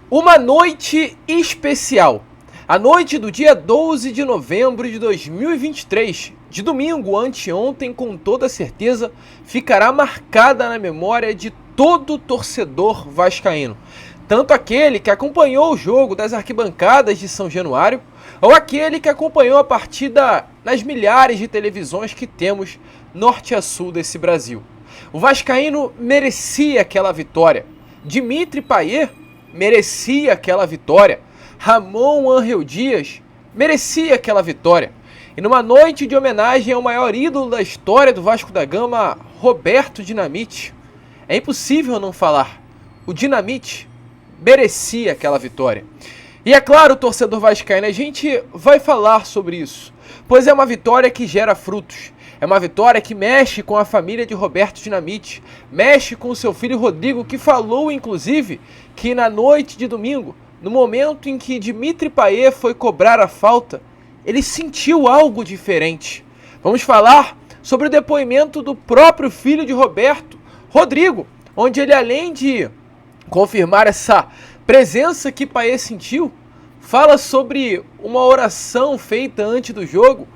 Uma noite especial. A noite do dia 12 de novembro de 2023, de domingo, anteontem, com toda certeza, ficará marcada na memória de todo torcedor vascaíno. Tanto aquele que acompanhou o jogo das arquibancadas de São Januário, ou aquele que acompanhou a partida nas milhares de televisões que temos norte a sul desse Brasil. O vascaíno merecia aquela vitória. Dimitri Payet merecia aquela vitória. Ramon Ángel Dias merecia aquela vitória. E numa noite de homenagem ao maior ídolo da história do Vasco da Gama, Roberto Dinamite, é impossível não falar. O Dinamite merecia aquela vitória. E é claro, torcedor vascaíno, a gente vai falar sobre isso, pois é uma vitória que gera frutos. É uma vitória que mexe com a família de Roberto Dinamite, mexe com o seu filho Rodrigo, que falou, inclusive, que na noite de domingo, no momento em que Dimitri Payet foi cobrar a falta, ele sentiu algo diferente. Vamos falar sobre o depoimento do próprio filho de Roberto, Rodrigo, onde ele, além de confirmar essa presença que Payet sentiu, fala sobre uma oração feita antes do jogo,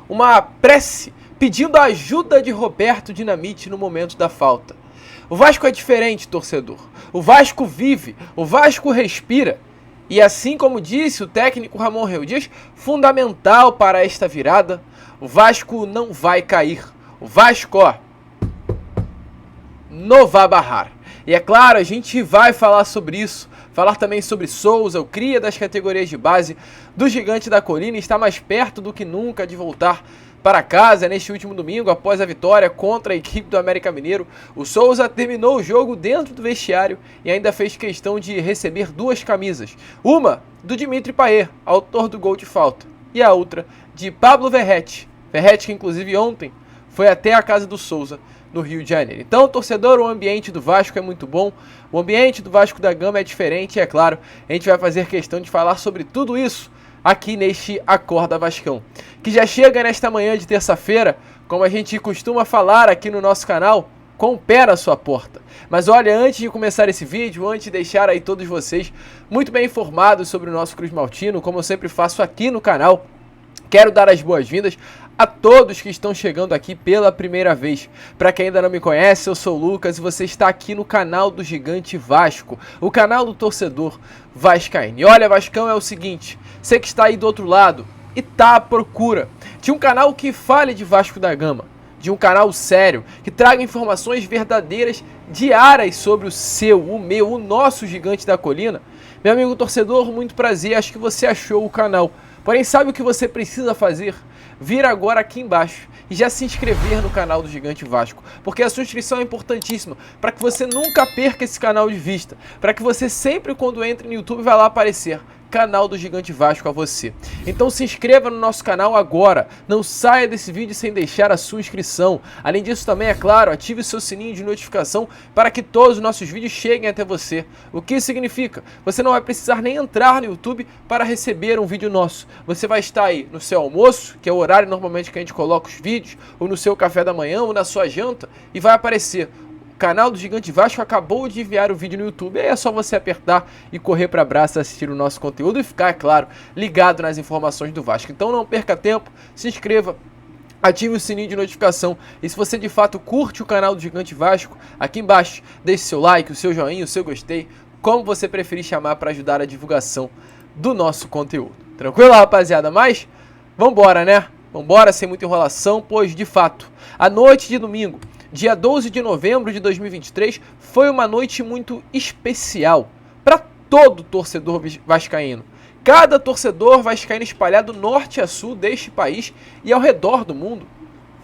uma prece pedindo a ajuda de Roberto Dinamite no momento da falta. O Vasco é diferente, torcedor. O Vasco vive, o Vasco respira. E assim como disse o técnico Ramon Ángel Dias, fundamental para esta virada, o Vasco não vai cair. O Vasco, não vai barrar. E é claro, a gente vai falar sobre isso, falar também sobre Souza, o cria das categorias de base do Gigante da Colina, está mais perto do que nunca de voltar para casa neste último domingo, após a vitória contra a equipe do América Mineiro. O Souza terminou o jogo dentro do vestiário e ainda fez questão de receber duas camisas. Uma do Dimitri Payet, autor do gol de falta, e a outra de Pablo Verratti. Verratti que inclusive ontem foi até a casa do Souza no Rio de Janeiro. Então, torcedor, o ambiente do Vasco é muito bom, o ambiente do Vasco da Gama é diferente e é claro, a gente vai fazer questão de falar sobre tudo isso aqui neste Acorda Vascão, que já chega nesta manhã de terça-feira, como a gente costuma falar aqui no nosso canal, com o pé na sua porta. Mas olha, antes de começar esse vídeo, antes de deixar aí todos vocês muito bem informados sobre o nosso Cruz Maltino, como eu sempre faço aqui no canal, quero dar as boas-vindas a todos que estão chegando aqui pela primeira vez. Para quem ainda não me conhece, eu sou o Lucas e você está aqui no canal do Gigante Vasco, o canal do torcedor vascaíno. E olha, Vascão, é o seguinte, você que está aí do outro lado e tá à procura de um canal que fale de Vasco da Gama, de um canal sério, que traga informações verdadeiras, diárias sobre o seu, o meu, o nosso Gigante da Colina, meu amigo torcedor, muito prazer, acho que você achou o canal. Porém, sabe o que você precisa fazer? Vir agora aqui embaixo e já se inscrever no canal do Gigante Vasco, porque a sua inscrição é importantíssima para que você nunca perca esse canal de vista, para que você sempre, quando entre no YouTube, vai lá aparecer canal do Gigante Vasco a você. Então se inscreva no nosso canal agora, não saia desse vídeo sem deixar a sua inscrição. Além disso também, é claro, ative o seu sininho de notificação para que todos os nossos vídeos cheguem até você. O que significa? Você não vai precisar nem entrar no YouTube para receber um vídeo nosso. Você vai estar aí no seu almoço, que é o horário normalmente que a gente coloca os vídeos, ou no seu café da manhã, ou na sua janta, e vai aparecer: o canal do Gigante Vasco acabou de enviar o vídeo no YouTube. Aí é só você apertar e correr para abraço, assistir o nosso conteúdo e ficar, é claro, ligado nas informações do Vasco. Então não perca tempo, se inscreva, ative o sininho de notificação. E se você de fato curte o canal do Gigante Vasco, aqui embaixo deixe seu like, o seu joinha, o seu gostei, como você preferir chamar, para ajudar a divulgação do nosso conteúdo. Tranquilo, rapaziada? Mas vambora, né? Vambora sem muita enrolação, pois de fato, a noite de domingo, dia 12 de novembro de 2023, foi uma noite muito especial para todo torcedor vascaíno. Cada torcedor vascaíno espalhado norte a sul deste país e ao redor do mundo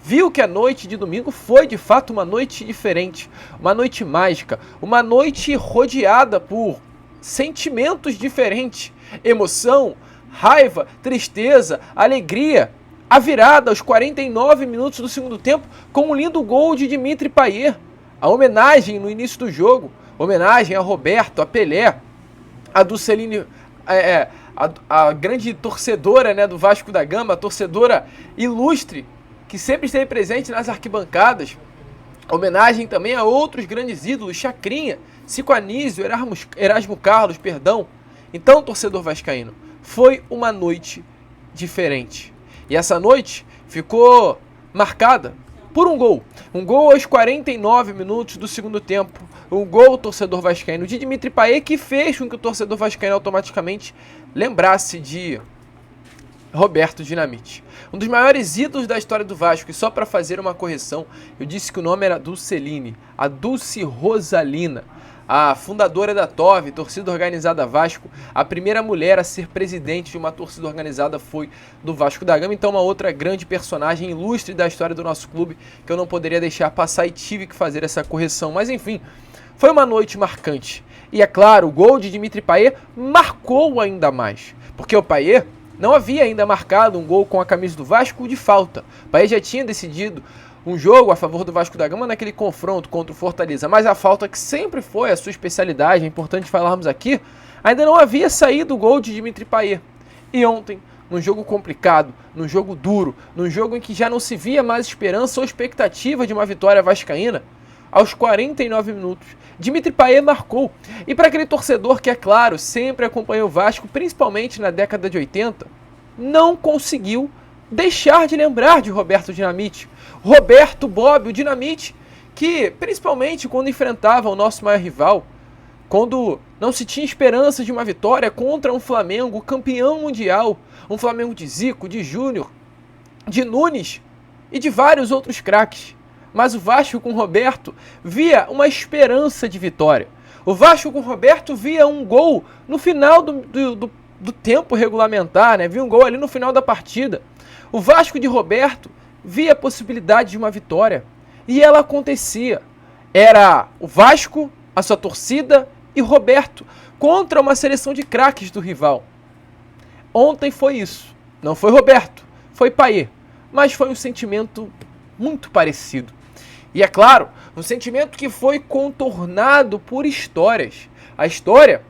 viu que a noite de domingo foi de fato uma noite diferente, uma noite mágica, uma noite rodeada por sentimentos diferentes, emoção, raiva, tristeza, alegria. A virada aos 49 minutos do segundo tempo com um lindo gol de Dimitri Payet. A homenagem no início do jogo, homenagem a Roberto, a Pelé, a Dulceline, a grande torcedora, né, do Vasco da Gama, a torcedora ilustre, que sempre esteve presente nas arquibancadas. Homenagem também a outros grandes ídolos, Chacrinha, Cico Anísio, Erasmo Carlos, perdão. Então, torcedor vascaíno, foi uma noite diferente. E essa noite ficou marcada por um gol. Um gol aos 49 minutos do segundo tempo. Um gol, torcedor vascaíno, de Dimitri Payet, que fez com que o torcedor vascaíno automaticamente lembrasse de Roberto Dinamite. Um dos maiores ídolos da história do Vasco. E só para fazer uma correção, eu disse que o nome era Dulceline, a Dulce Rosalina, a fundadora da TOV, Torcida Organizada Vasco, a primeira mulher a ser presidente de uma torcida organizada foi do Vasco da Gama. Então uma outra grande personagem ilustre da história do nosso clube, que eu não poderia deixar passar e tive que fazer essa correção. Mas enfim, foi uma noite marcante. E é claro, o gol de Dimitri Payet marcou ainda mais, porque o Payet não havia ainda marcado um gol com a camisa do Vasco de falta. O Payet já tinha decidido um jogo a favor do Vasco da Gama naquele confronto contra o Fortaleza, mas a falta, que sempre foi a sua especialidade, é importante falarmos aqui, ainda não havia saído o gol de Dimitri Payet. E ontem, num jogo complicado, num jogo duro, num jogo em que já não se via mais esperança ou expectativa de uma vitória vascaína, aos 49 minutos, Dimitri Payet marcou. E para aquele torcedor que, é claro, sempre acompanhou o Vasco, principalmente na década de 80, não conseguiu deixar de lembrar de Roberto Dinamite. Roberto Bob, o Dinamite, que principalmente quando enfrentava o nosso maior rival, quando não se tinha esperança de uma vitória contra um Flamengo campeão mundial, um Flamengo de Zico, de Júnior, de Nunes e de vários outros craques. Mas o Vasco com Roberto via uma esperança de vitória. O Vasco com Roberto via um gol no final do tempo regulamentar, né? Via um gol ali no final da partida. O Vasco de Roberto via a possibilidade de uma vitória. E ela acontecia. Era o Vasco, a sua torcida e Roberto contra uma seleção de craques do rival. Ontem foi isso. Não foi Roberto, foi Payet. Mas foi um sentimento muito parecido. E é claro, um sentimento que foi contornado por histórias. A história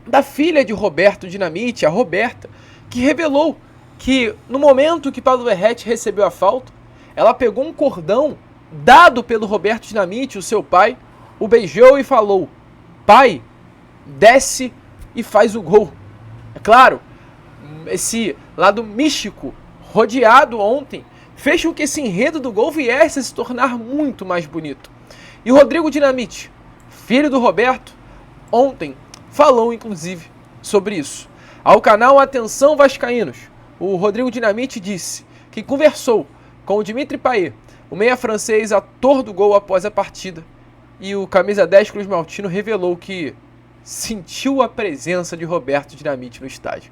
da filha de Roberto Dinamite, a Roberta, que revelou que no momento que Paulo Verratti recebeu a falta, ela pegou um cordão dado pelo Roberto Dinamite, o seu pai, o beijou e falou: pai, desce e faz o gol. É claro, esse lado místico rodeado ontem fez com que esse enredo do gol viesse a se tornar muito mais bonito. E o Rodrigo Dinamite, filho do Roberto, ontem falou inclusive sobre isso. Ao canal Atenção Vascaínos, o Rodrigo Dinamite disse que conversou com o Dimitri Payet, o meia francês, ator do gol após a partida, e o camisa 10 Cruz Maltino revelou que sentiu a presença de Roberto Dinamite no estádio.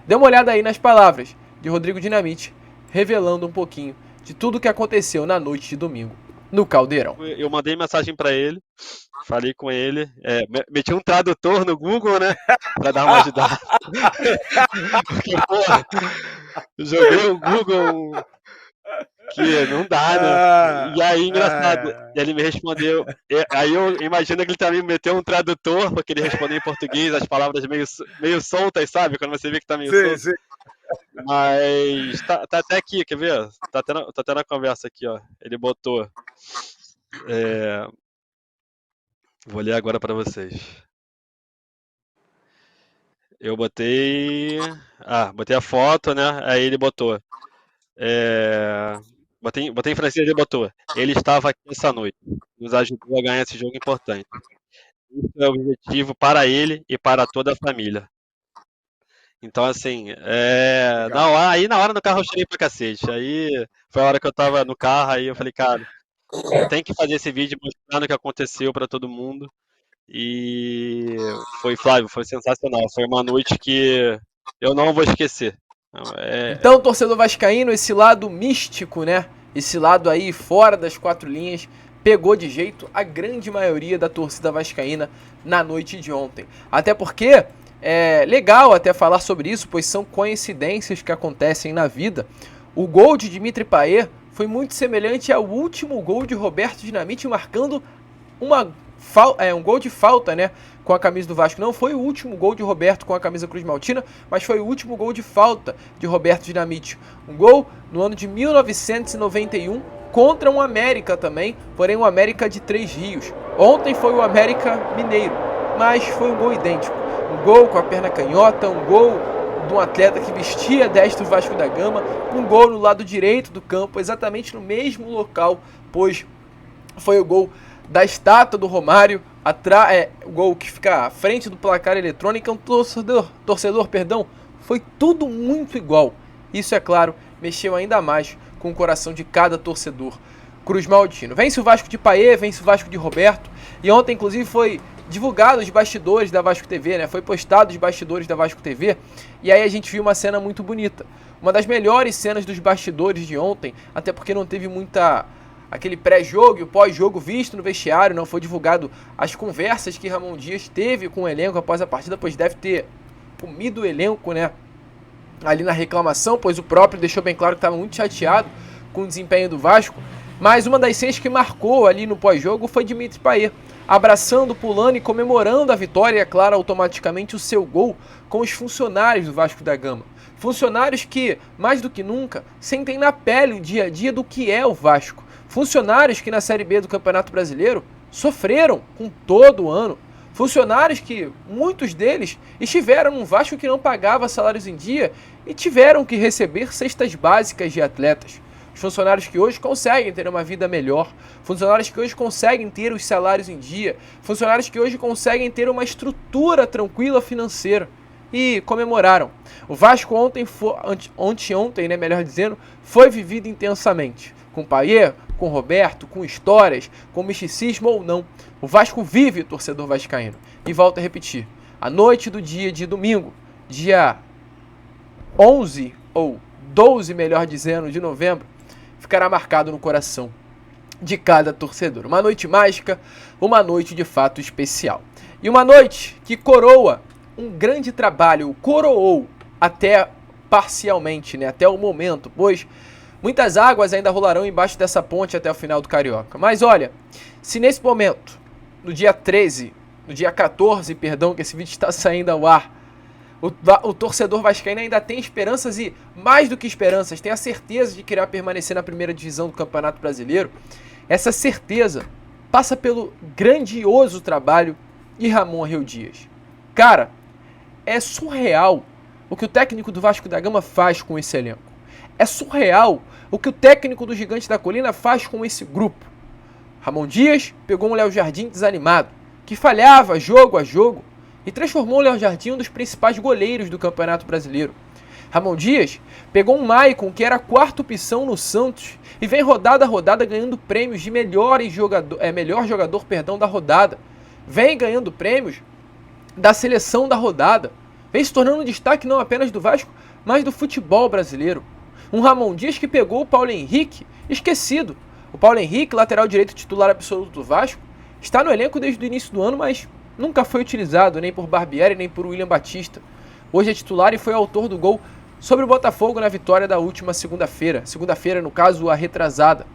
Dê uma olhada aí nas palavras de Rodrigo Dinamite, revelando um pouquinho de tudo o que aconteceu na noite de domingo no Caldeirão. Eu mandei mensagem para ele, falei com ele, meti um tradutor no Google, né, para dar uma ajudada. Porque, porra, joguei o Google que não dá, né? E aí, engraçado, ele me respondeu, aí eu imagino que ele também meteu um tradutor, porque ele respondeu em português, as palavras meio soltas, sabe? Quando você vê que tá meio solto. Sim. Mas tá até aqui, quer ver? Tá até na conversa aqui, ó. Ele botou. Vou ler agora para vocês. Eu botei. Botei a foto, né? Aí ele botou. Botei em francês e ele botou. Ele estava aqui essa noite. Nos ajudou a ganhar esse jogo importante. Isso é o objetivo para ele e para toda a família. Então, assim, na hora no carro eu chorei pra cacete. Aí foi a hora que eu tava no carro, aí eu falei, cara, tem que fazer esse vídeo mostrando o que aconteceu pra todo mundo. E Flávio, foi sensacional. Foi uma noite que eu não vou esquecer. Então, torcedor vascaíno, esse lado místico, né? Esse lado aí fora das quatro linhas, pegou de jeito a grande maioria da torcida vascaína na noite de ontem. Até porque é legal até falar sobre isso, pois são coincidências que acontecem na vida. O gol de Dimitri Payet foi muito semelhante ao último gol de Roberto Dinamite, marcando um gol de falta, né, com a camisa do Vasco. Não foi o último gol de Roberto com a camisa Cruz Maltina, mas foi o último gol de falta de Roberto Dinamite. Um gol no ano de 1991 contra um América também, porém um América de Três Rios. Ontem foi o América Mineiro, mas foi um gol idêntico. Um gol com a perna canhota, um gol de um atleta que vestia 10 do Vasco da Gama, um gol no lado direito do campo, exatamente no mesmo local, pois foi o gol da estátua do Romário, o gol que fica à frente do placar eletrônico, torcedor, foi tudo muito igual. Isso, é claro, mexeu ainda mais com o coração de cada torcedor cruzmaltino. Vence o Vasco de Payet, vence o Vasco de Roberto, e ontem, inclusive, foi divulgado os bastidores da Vasco TV, né? Foi postado os bastidores da Vasco TV, e aí a gente viu uma cena muito bonita. Uma das melhores cenas dos bastidores de ontem, até porque não teve aquele pré-jogo e o pós-jogo visto no vestiário, não foi divulgado as conversas que Ramon Dias teve com o elenco após a partida, pois deve ter comido o elenco, né, ali na reclamação, pois o próprio deixou bem claro que estava muito chateado com o desempenho do Vasco. Mas uma das cenas que marcou ali no pós-jogo foi Dimitri Payet, abraçando, pulando e comemorando a vitória e, é claro, automaticamente o seu gol com os funcionários do Vasco da Gama. Funcionários que, mais do que nunca, sentem na pele o dia a dia do que é o Vasco. Funcionários que na Série B do Campeonato Brasileiro sofreram com todo o ano. Funcionários que, muitos deles, estiveram num Vasco que não pagava salários em dia e tiveram que receber cestas básicas de atletas. Os funcionários que hoje conseguem ter uma vida melhor, funcionários que hoje conseguem ter os salários em dia, funcionários que hoje conseguem ter uma estrutura tranquila financeira. E comemoraram. O Vasco ontem, né, melhor dizendo, foi vivido intensamente. Com Payet, com Roberto, com histórias, com misticismo ou não. O Vasco vive, torcedor vascaíno. E volto a repetir, a noite do dia de domingo, dia 11 ou 12, melhor dizendo, de novembro, ficará marcado no coração de cada torcedor. Uma noite mágica, uma noite de fato especial. E uma noite que coroa um grande trabalho, coroou até parcialmente, né, até o momento, pois muitas águas ainda rolarão embaixo dessa ponte até o final do Carioca. Mas olha, se nesse momento, no dia 14, que esse vídeo está saindo ao ar, o torcedor vascaíno ainda tem esperanças e, mais do que esperanças, tem a certeza de que irá permanecer na primeira divisão do Campeonato Brasileiro, essa certeza passa pelo grandioso trabalho de Ramon Arreu Dias. Cara, é surreal o que o técnico do Vasco da Gama faz com esse elenco. É surreal o que o técnico do Gigante da Colina faz com esse grupo. Ramon Dias pegou um Léo Jardim desanimado, que falhava jogo a jogo, e transformou o Léo Jardim em um dos principais goleiros do Campeonato Brasileiro. Ramon Dias pegou um Maicon, que era a quarta opção no Santos, e vem rodada a rodada ganhando prêmios de melhor jogador da rodada. Vem ganhando prêmios da seleção da rodada. Vem se tornando um destaque não apenas do Vasco, mas do futebol brasileiro. Um Ramon Dias que pegou o Paulo Henrique, esquecido. O Paulo Henrique, lateral direito titular absoluto do Vasco, está no elenco desde o início do ano, mas nunca foi utilizado nem por Barbieri nem por William Batista. Hoje é titular e foi autor do gol sobre o Botafogo na vitória da última segunda-feira. Segunda-feira, no caso, a retrasada.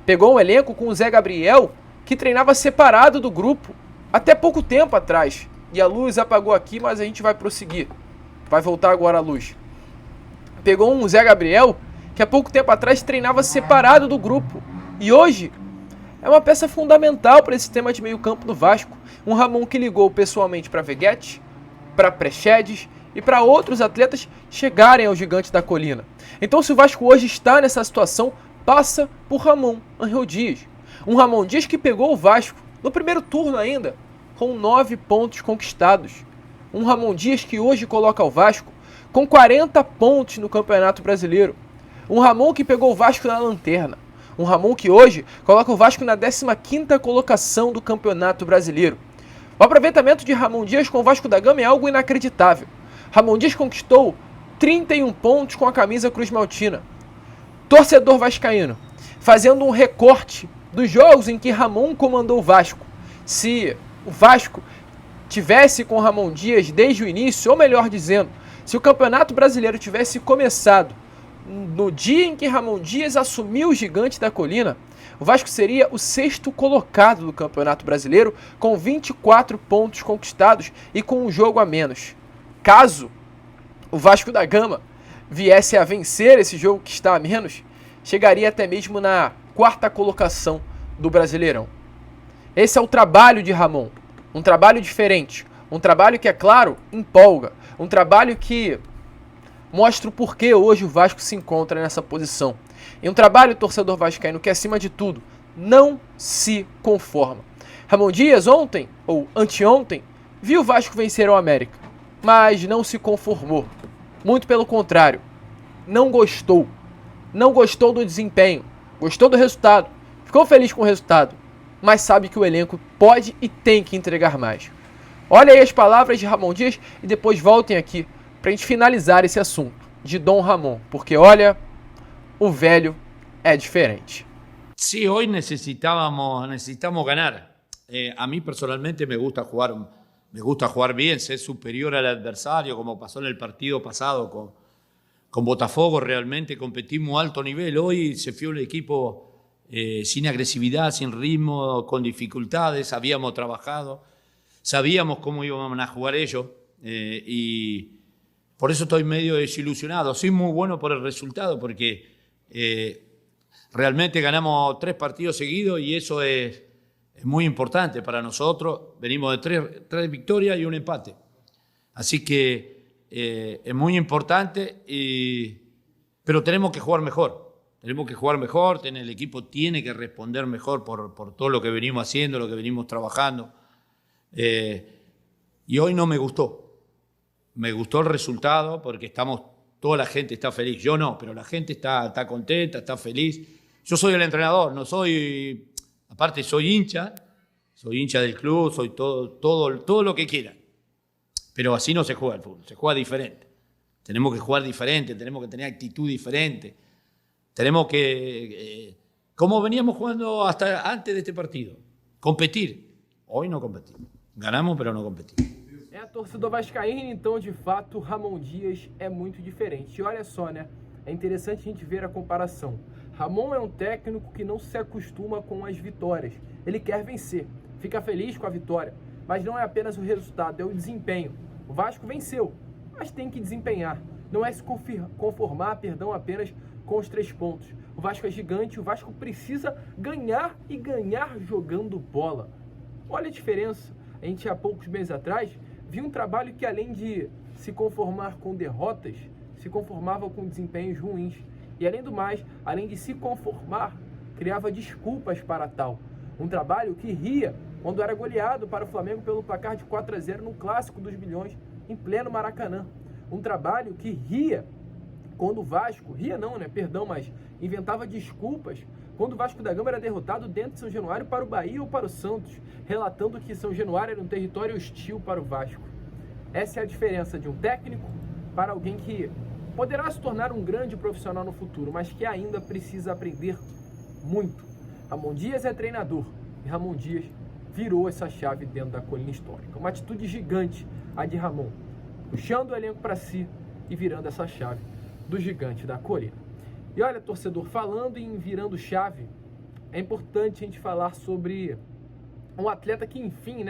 Pegou um elenco com o Zé Gabriel, que treinava separado do grupo até pouco tempo atrás. E a luz apagou aqui, mas a gente vai prosseguir. Vai voltar agora a luz. Pegou um Zé Gabriel, que há pouco tempo atrás treinava separado do grupo. E hoje é uma peça fundamental para esse sistema de meio campo do Vasco. Um Ramon que ligou pessoalmente para Veguete, para Prechedes e para outros atletas chegarem ao Gigante da Colina. Então, se o Vasco hoje está nessa situação, passa por Ramon Arreu Dias. Um Ramon Dias que pegou o Vasco no primeiro turno ainda, com 9 pontos conquistados. Um Ramon Dias que hoje coloca o Vasco com 40 pontos no Campeonato Brasileiro. Um Ramon que pegou o Vasco na lanterna. Um Ramon que hoje coloca o Vasco na 15ª colocação do Campeonato Brasileiro. O aproveitamento de Ramon Dias com o Vasco da Gama é algo inacreditável. Ramon Dias conquistou 31 pontos com a camisa cruzmaltina. Torcedor vascaíno, fazendo um recorte dos jogos em que Ramon comandou o Vasco. Se o Vasco tivesse com Ramon Dias desde o início, ou melhor dizendo, se o Campeonato Brasileiro tivesse começado no dia em que Ramon Dias assumiu o Gigante da Colina, o Vasco seria o 6º colocado do Campeonato Brasileiro, com 24 pontos conquistados e com um jogo a menos. Caso o Vasco da Gama viesse a vencer esse jogo que está a menos, chegaria até mesmo na 4ª colocação do Brasileirão. Esse é o trabalho de Ramon, um trabalho diferente, Um trabalho que, é claro, empolga. Um trabalho que mostra o porquê hoje o Vasco se encontra nessa posição. E um trabalho, torcedor vascaíno, que acima de tudo não se conforma. Ramon Dias ontem, ou anteontem, viu o Vasco vencer o América, mas não se conformou. Muito pelo contrário, não gostou. Não gostou do desempenho, gostou do resultado, ficou feliz com o resultado, mas sabe que o elenco pode e tem que entregar mais. Olha aí as palavras de Ramon Dias e depois voltem aqui para a gente finalizar esse assunto de Dom Ramon, porque olha, o velho é diferente. Sí, hoy necesitamos ganar. A mí personalmente me gusta jugar bien, ser superior al adversario, como pasó en el partido pasado con Botafogo. Realmente competimos a alto nivel. Hoy se fue un equipo sin agresividad, sin ritmo, con dificultades. Habíamos trabajado, sabíamos cómo iban a jugar ellos y por eso estoy medio desilusionado. Soy muy bueno por el resultado porque realmente ganamos 3 partidos seguidos y eso es muy importante para nosotros. Venimos de 3 victorias y un empate. Así que es muy importante, pero tenemos que jugar mejor. Tenemos que jugar mejor, el equipo tiene que responder mejor por todo lo que venimos haciendo, lo que venimos trabajando. Y hoy no me gustó. Me gustó el resultado porque toda la gente está feliz. Yo no, pero la gente está contenta, está feliz. Yo soy el entrenador, no soy... Aparte soy hincha del club, soy todo lo que quieran. Pero así no se juega el fútbol, se juega diferente. Tenemos que jugar diferente, tenemos que tener actitud diferente. Tenemos que, como veníamos jugando hasta antes de este partido, competir. Hoy no competimos. Ganamos, pero no competimos. Torcedor vascaíno, então, de fato, Ramon Dias é muito diferente. E olha só, né? É interessante a gente ver a comparação. Ramon é um técnico que não se acostuma com as vitórias. Ele quer vencer, fica feliz com a vitória. Mas não é apenas o resultado, é o desempenho. O Vasco venceu, mas tem que desempenhar. Não é se conformar, apenas com os 3 pontos. O Vasco é gigante, o Vasco precisa ganhar e ganhar jogando bola. Olha a diferença. A gente, há poucos meses atrás, viu um trabalho que, além de se conformar com derrotas, se conformava com desempenhos ruins. E, além do mais, além de se conformar, criava desculpas para tal. Um trabalho que ria quando era goleado para o Flamengo pelo placar de 4-0 no Clássico dos Milhões, em pleno Maracanã. Um trabalho que ria quando o Vasco, mas inventava desculpas quando o Vasco da Gama era derrotado dentro de São Januário para o Bahia ou para o Santos, relatando que São Januário era um território hostil para o Vasco. Essa é a diferença de um técnico para alguém que poderá se tornar um grande profissional no futuro, mas que ainda precisa aprender muito. Ramon Dias é treinador e Ramon Dias virou essa chave dentro da colina histórica. Uma atitude gigante a de Ramon, puxando o elenco para si e virando essa chave do gigante da colina. E olha, torcedor, falando em virando chave, é importante a gente falar sobre um atleta que, enfim,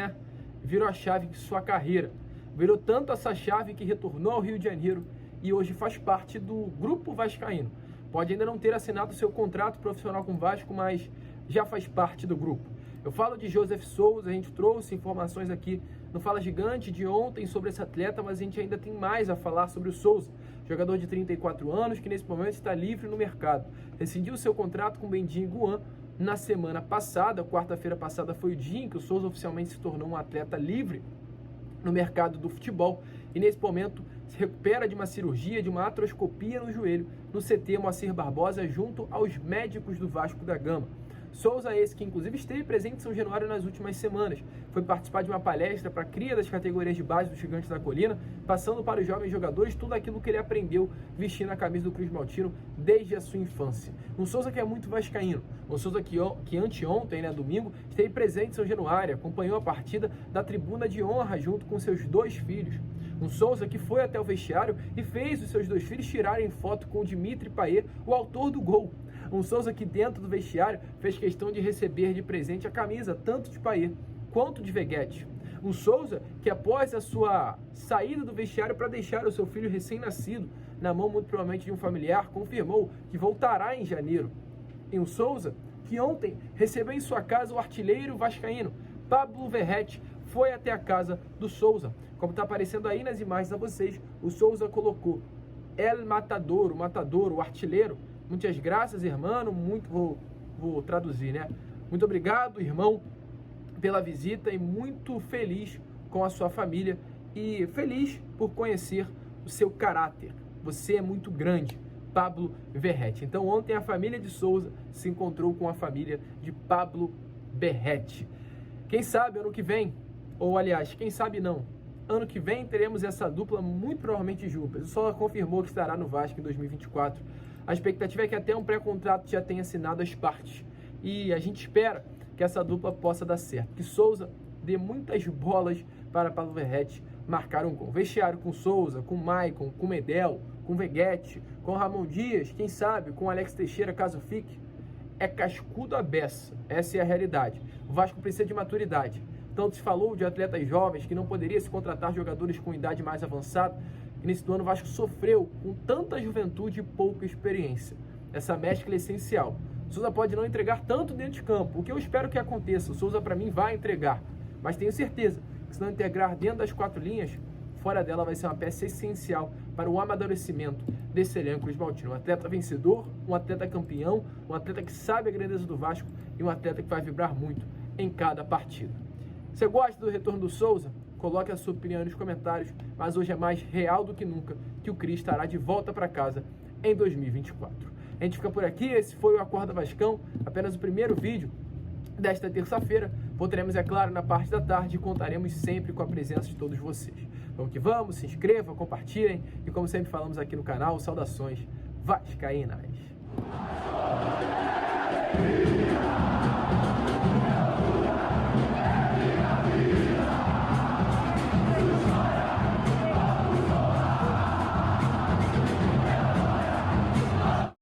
virou a chave de sua carreira. Virou tanto essa chave que retornou ao Rio de Janeiro e hoje faz parte do Grupo Vascaíno. Pode ainda não ter assinado seu contrato profissional com o Vasco, mas já faz parte do grupo. Eu falo de Joseph Souza, a gente trouxe informações aqui no Fala Gigante de ontem sobre esse atleta, mas a gente ainda tem mais a falar sobre o Souza, jogador de 34 anos que nesse momento está livre no mercado. Rescindiu seu contrato com o Bendinho Guan na semana passada, quarta-feira passada foi o dia em que o Souza oficialmente se tornou um atleta livre no mercado do futebol e nesse momento se recupera de uma cirurgia, de uma artroscopia no joelho no CT Moacir Barbosa junto aos médicos do Vasco da Gama. Souza esse que inclusive esteve presente em São Januário nas últimas semanas, foi participar de uma palestra para a cria das categorias de base dos Gigantes da Colina, passando para os jovens jogadores tudo aquilo que ele aprendeu vestindo a camisa do Cruz Maltino desde a sua infância. Um Souza que é muito vascaíno, um Souza que anteontem, domingo, esteve presente em São Januário, acompanhou a partida da tribuna de honra junto com seus 2 filhos. Um Souza que foi até o vestiário e fez os seus 2 filhos tirarem foto com o Dimitri Payet, o autor do gol. Um Souza que dentro do vestiário fez questão de receber de presente a camisa tanto de Payet quanto de Veguete. Um Souza que após a sua saída do vestiário para deixar o seu filho recém-nascido na mão muito provavelmente de um familiar, confirmou que voltará em janeiro. E um Souza que ontem recebeu em sua casa o artilheiro vascaíno Pablo Verrete, foi até a casa do Souza. Como está aparecendo aí nas imagens a vocês, o Souza colocou El Matador, o artilheiro. Muitas graças, irmão, vou traduzir, né? Muito obrigado, irmão, pela visita e muito feliz com a sua família e feliz por conhecer o seu caráter. Você é muito grande, Pablo Verratti. Então ontem a família de Souza se encontrou com a família de Pablo Verratti. Quem sabe ano que vem, ou aliás, quem sabe não, ano que vem teremos essa dupla muito provavelmente juntas. O Souza confirmou que estará no Vasco em 2024. A expectativa é que até um pré-contrato já tenha assinado as partes. E a gente espera que essa dupla possa dar certo. Que Souza dê muitas bolas para Pablo Verratti marcar um gol. Vestiário com Souza, com Maicon, com Medel, com Veguete, com Ramon Dias, quem sabe, com Alex Teixeira, caso fique. É cascudo à beça. Essa é a realidade. O Vasco precisa de maturidade. Tanto se falou de atletas jovens que não poderia se contratar jogadores com idade mais avançada. Início do ano o Vasco sofreu com tanta juventude e pouca experiência. Essa mescla é essencial. O Souza pode não entregar tanto dentro de campo, o que eu espero que aconteça. O Souza, para mim, vai entregar. Mas tenho certeza que se não integrar dentro das 4 linhas, fora dela vai ser uma peça essencial para o amadurecimento desse elenco cruzmaltino. Um atleta vencedor, um atleta campeão, um atleta que sabe a grandeza do Vasco e um atleta que vai vibrar muito em cada partida. Você gosta do retorno do Souza? Coloque a sua opinião nos comentários, mas hoje é mais real do que nunca que o Cris estará de volta para casa em 2024. A gente fica por aqui, esse foi o Acorda Vascão, apenas o primeiro vídeo desta terça-feira. Voltaremos, é claro, na parte da tarde e contaremos sempre com a presença de todos vocês. Vamos que vamos, se inscrevam, compartilhem e, como sempre falamos aqui no canal, saudações vascaínas.